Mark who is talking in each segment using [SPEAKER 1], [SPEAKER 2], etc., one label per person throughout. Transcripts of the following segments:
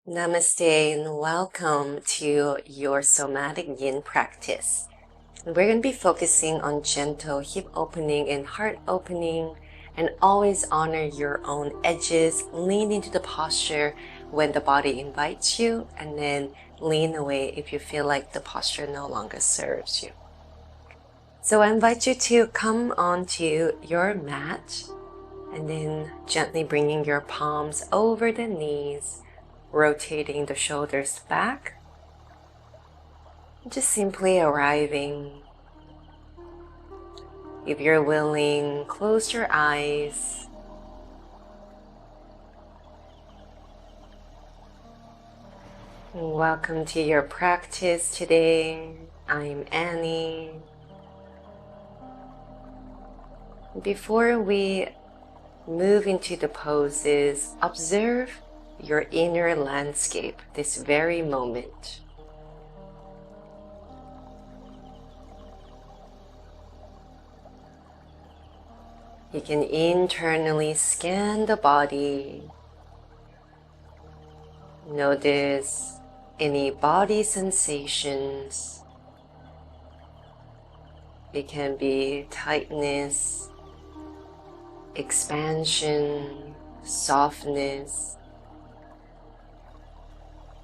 [SPEAKER 1] Namaste and welcome to your somatic yin practice. We're going to be focusing on gentle hip opening and heart opening, and always honor your own edges. Lean into the posture when the body invites you, and then lean away if you feel like the posture no longer serves you. So I invite you to come onto your mat and then gently bringing your palms over the knees, rotating the shoulders back, just simply arriving. If you're willing, close your eyes. Welcome to your practice today. I'm Annie. Before we move into the poses, observe your inner landscape this very moment. You can internally scan the body. Notice any body sensations. It can be tightness, expansion, softness.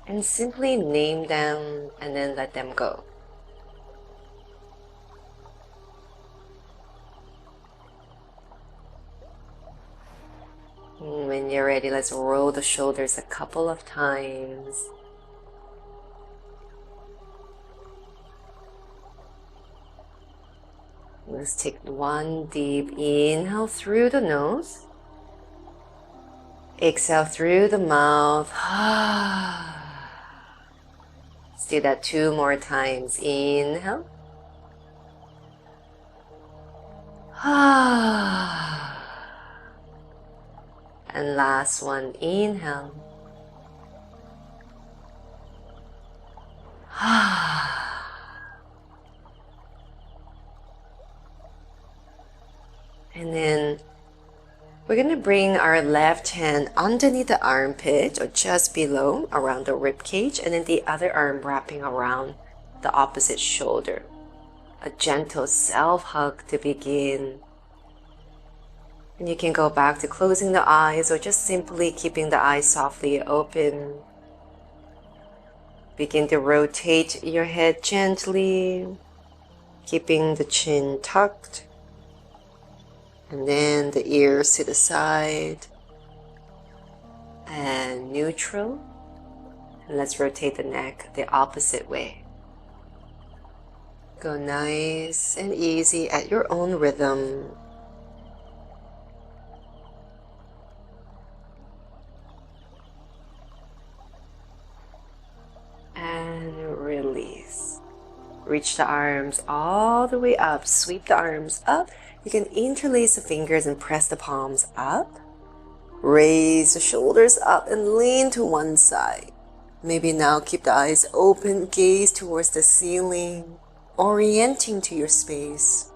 [SPEAKER 1] And simply name them and then let them go. And when you're ready, let's roll the shoulders a couple of times. Let's take one deep inhale through the nose. Exhale through the mouth. Let's do that 2 more times. Inhale. And last one, inhale. And then we're going to bring our left hand underneath the armpit or just below around the rib cage, and then the other arm wrapping around the opposite shoulder. A gentle self-hug to begin. And you can go back to closing the eyes or just simply keeping the eyes softly open. Begin to rotate your head gently, keeping the chin tucked. And then the ears to the side. And neutral. And let's rotate the neck the opposite way. Go nice and easy at your own rhythm. And release. Reach the arms all the way up. Sweep the arms up. You can interlace the fingers and press the palms up. Raise the shoulders up and lean to one side. Maybe now keep the eyes open, gaze towards the ceiling, orienting to your space.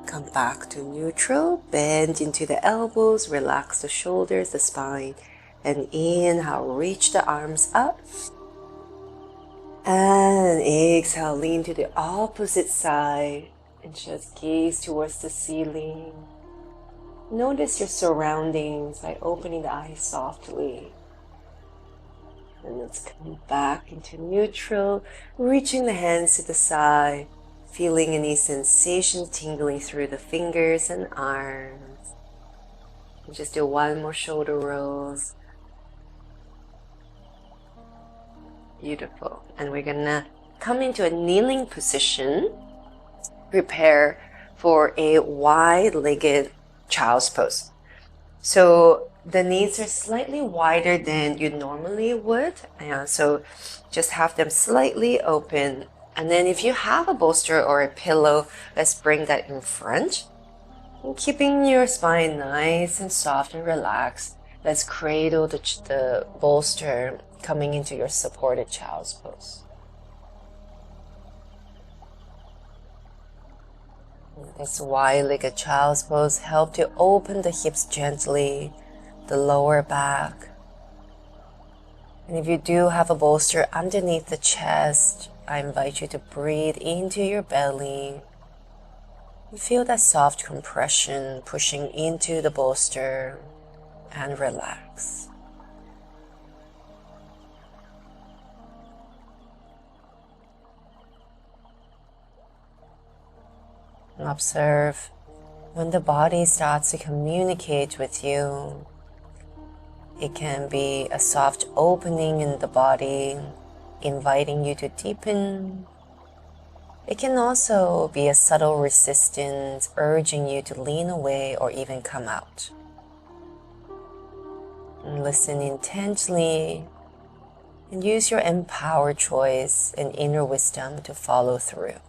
[SPEAKER 1] Come back to neutral, bend into the elbows, relax the shoulders, the spine, and inhale, reach the arms up. And exhale, lean to the opposite side and just gaze towards the ceiling. Notice your surroundings by opening the eyes softly. And let's come back into neutral, reaching the hands to the side, feeling any sensations tingling through the fingers and arms. And just do one more shoulder rolls. Beautiful. And we're gonna come into a kneeling position. Prepare for a wide-legged child's pose. So the knees are slightly wider than you normally would. So just have them slightly open. And then if you have a bolster or a pillow, let's bring that in front. And keeping your spine nice and soft and relaxed, let's cradle the bolster coming into your supported child's pose. This wide-legged child's pose helps to open the hips gently, the lower back. And if you do have a bolster underneath the chest, I invite you to breathe into your belly. And feel that soft compression pushing into the bolster and relax. And observe when the body starts to communicate with you. It can be a soft opening in the body, inviting you to deepen. It can also be a subtle resistance, urging you to lean away or even come out. And listen intently and use your empowered choice and inner wisdom to follow through.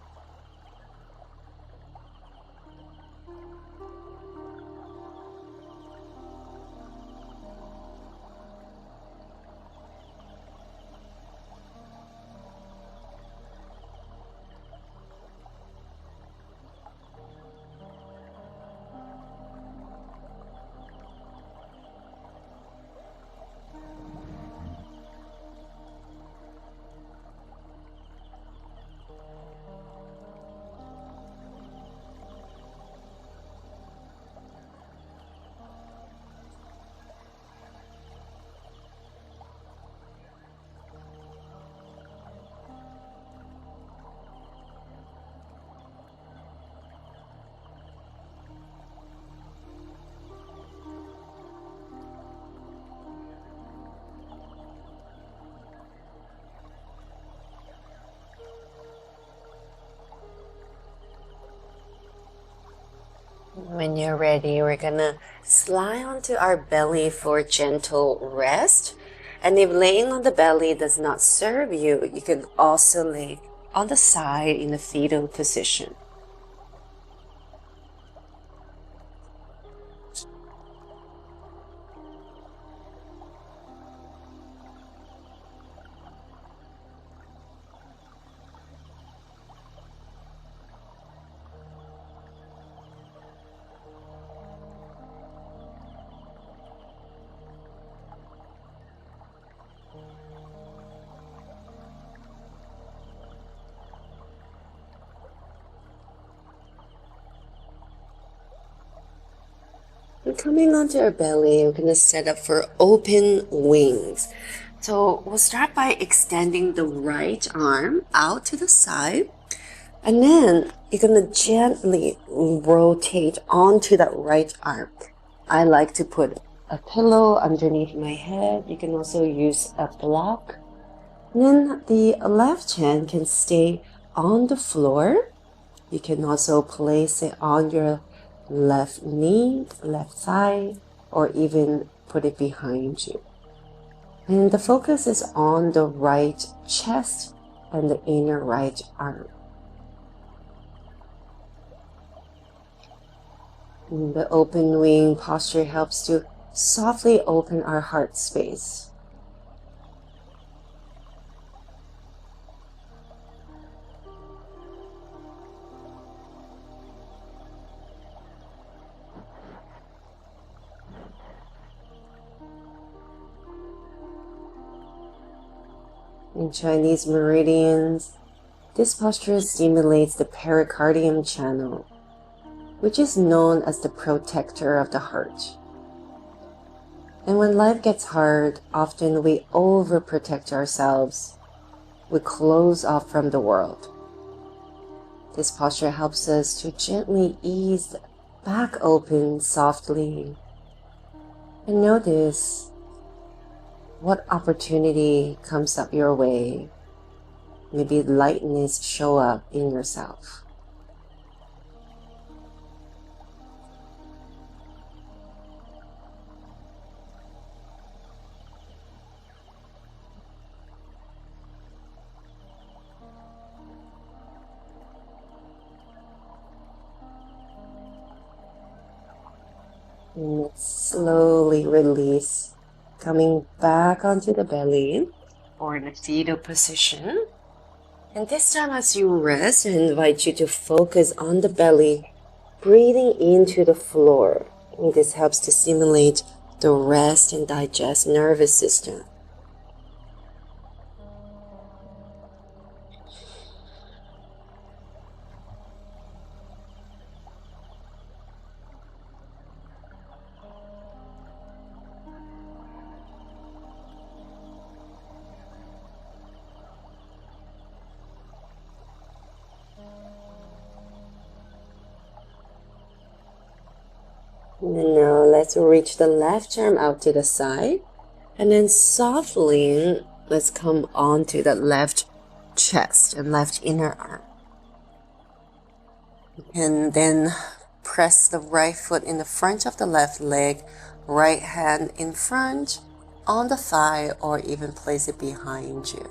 [SPEAKER 1] When you're ready, we're gonna slide onto our belly for gentle rest. And if laying on the belly does not serve you, you can also lay on the side in a fetal position. And coming onto our belly, we're gonna set up for open wings. So we'll start by extending the right arm out to the side. And then you're gonna gently rotate onto that right arm. I like to put a pillow underneath my head. You can also use a block. And then the left hand can stay on the floor. You can also place it on your left knee, left thigh, or even put it behind you. And the focus is on the right chest and the inner right arm. And the open wing posture helps to softly open our heart space. In Chinese meridians, this posture stimulates the pericardium channel, which is known as the protector of the heart. And when life gets hard, often we overprotect ourselves. We close off from the world. This posture helps us to gently ease back open softly. And notice what opportunity comes up your way. Maybe lightness show up in yourself. And let's slowly release, coming back onto the belly or in a fetal position. And this time as you rest, I invite you to focus on the belly, breathing into the floor. And this helps to stimulate the rest and digest nervous system. And now let's reach the left arm out to the side. And then softly, let's come onto the left chest and left inner arm. And then press the right foot in the front of the left leg, right hand in front on the thigh, or even place it behind you.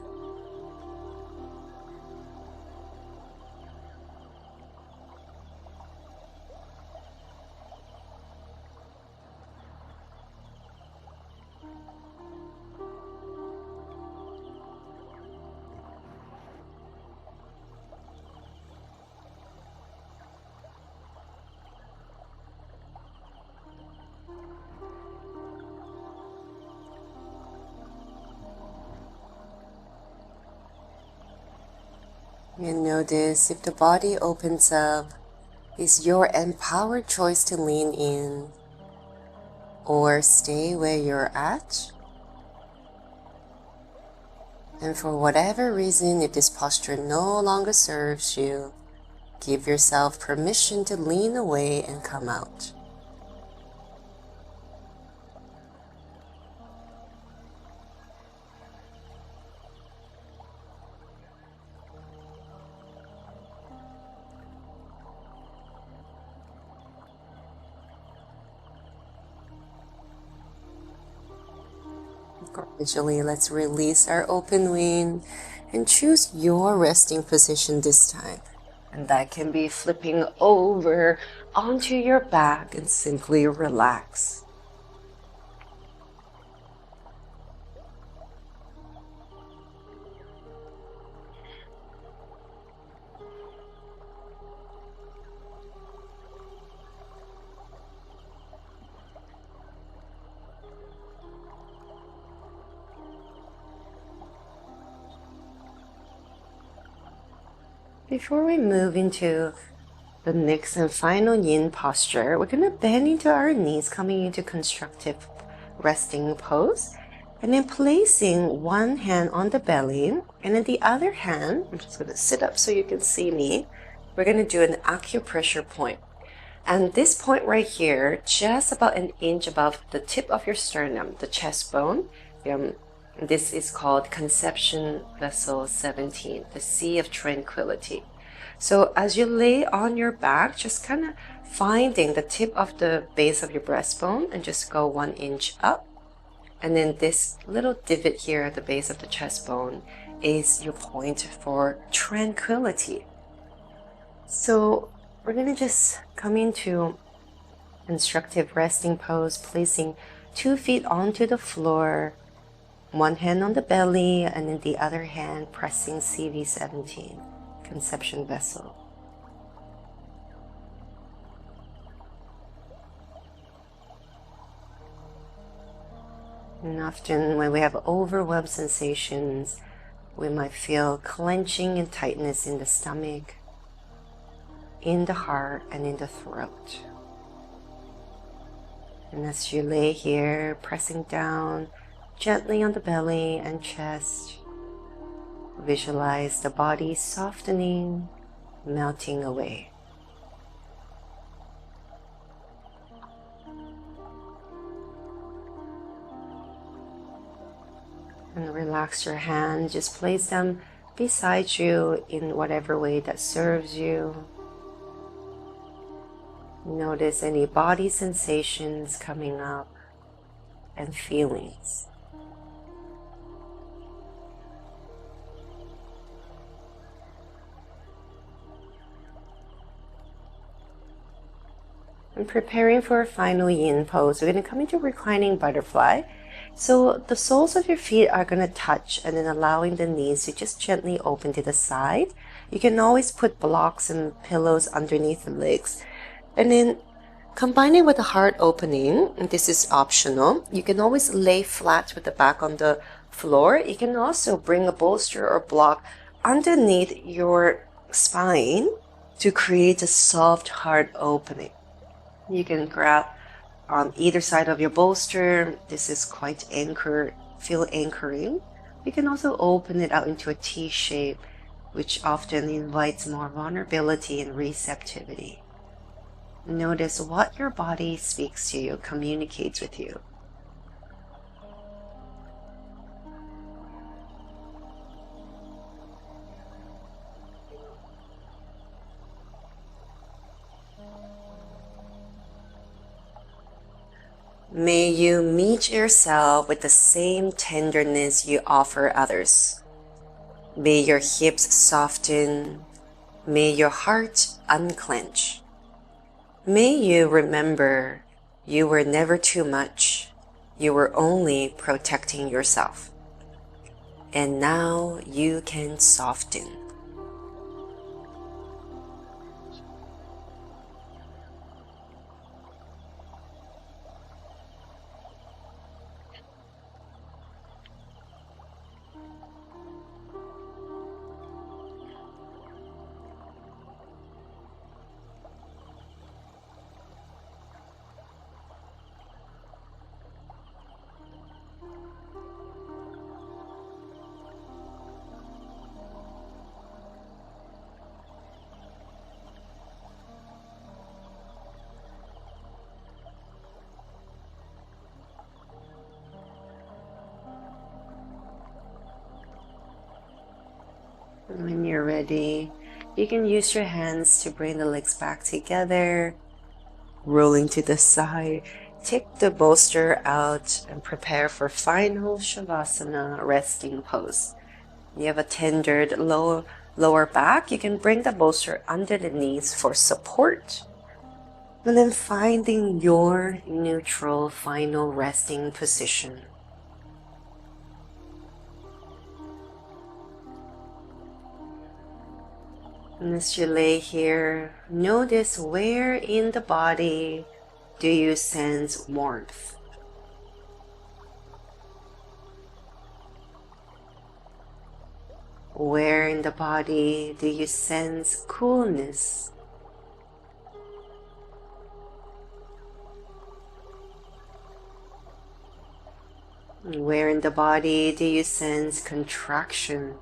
[SPEAKER 1] And notice if the body opens up, is your empowered choice to lean in or stay where you're at. And for whatever reason, if this posture no longer serves you, give yourself permission to lean away and come out. Gradually, let's release our open wing and choose your resting position this time. And that can be flipping over onto your back and simply relax. Before we move into the next and final yin posture, we're going to bend into our knees, coming into constructive resting pose, and then placing one hand on the belly, and then the other hand, I'm just going to sit up so you can see me, we're going to do an acupressure point. And this point right here, just about an inch above the tip of your sternum, the chest bone, this is called conception vessel 17, the sea of tranquility. So as you lay on your back, just kind of finding the tip of the base of your breastbone and just go 1 inch up. And then this little divot here at the base of the chest bone is your point for tranquility. So we're going to just come into constructive resting pose, placing 2 feet onto the floor, one hand on the belly, and then the other hand pressing CV17, conception vessel. And often when we have overwhelm sensations, we might feel clenching and tightness in the stomach, in the heart, and in the throat. And as you lay here, pressing down gently on the belly and chest, visualize the body softening, melting away. And relax your hands, just place them beside you in whatever way that serves you. Notice any body sensations coming up and feelings. And preparing for a final yin pose, we're going to come into reclining butterfly. So the soles of your feet are going to touch, and then allowing the knees to just gently open to the side. You can always put blocks and pillows underneath the legs. And then combining with the heart opening, and this is optional, you can always lay flat with the back on the floor. You can also bring a bolster or block underneath your spine to create a soft heart opening. You can grab on either side of your bolster. This is quite feel anchoring. You can also open it out into a T shape, which often invites more vulnerability and receptivity. Notice what your body speaks to you, communicates with you. May you meet yourself with the same tenderness you offer others. May your hips soften. May your heart unclench. May you remember you were never too much. You were only protecting yourself. And now you can soften. When you're ready, you can use your hands to bring the legs back together, rolling to the side. Take the bolster out and prepare for final Shavasana resting pose. You have a tendered lower back. You can bring the bolster under the knees for support. And then finding your neutral final resting position. And as you lay here, notice where in the body do you sense warmth? Where in the body do you sense coolness? Where in the body do you sense contraction?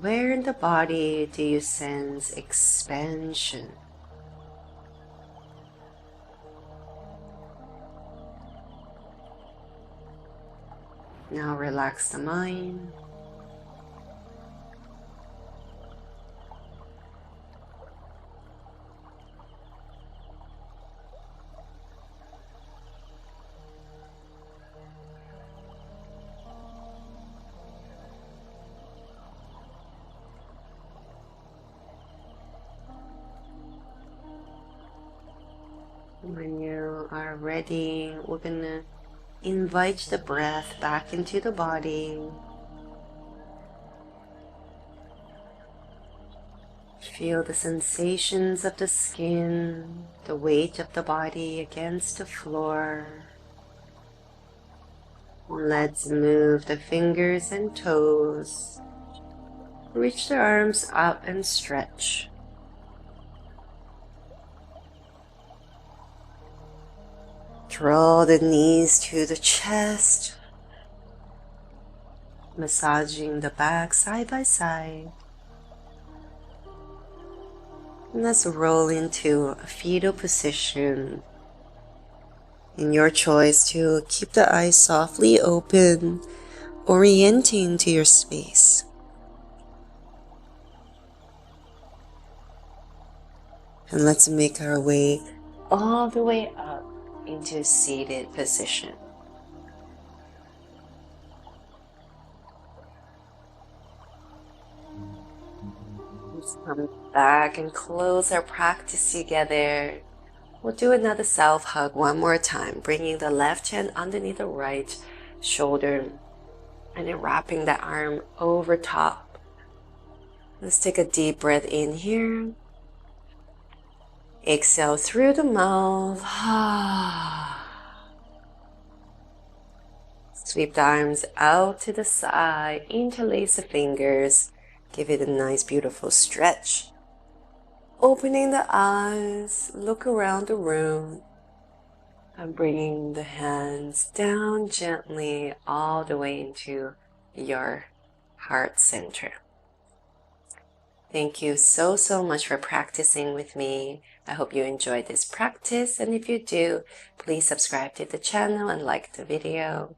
[SPEAKER 1] Where in the body do you sense expansion? Now relax the mind. When you are ready, we're gonna invite the breath back into the body. Feel the sensations of the skin, the weight of the body against the floor. Let's move the fingers and toes. Reach the arms up and stretch. Draw the knees to the chest, massaging the back side by side. And let's roll into a fetal position. In your choice to keep the eyes softly open, orienting to your space. And let's make our way all the way up into a seated position. Let's come back and close our practice together. We'll do another self hug one more time, bringing the left hand underneath the right shoulder and then wrapping the arm over top. Let's take a deep breath in here. Exhale through the mouth. Sweep the arms out to the side, interlace the fingers. Give it a nice, beautiful stretch. Opening the eyes, look around the room. And bringing the hands down gently all the way into your heart center. Thank you so much for practicing with me. I hope you enjoyed this practice, and if you do, please subscribe to the channel and like the video.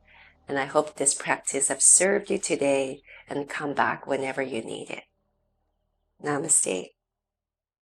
[SPEAKER 1] And I hope this practice have served you today, and come back whenever you need it. Namaste.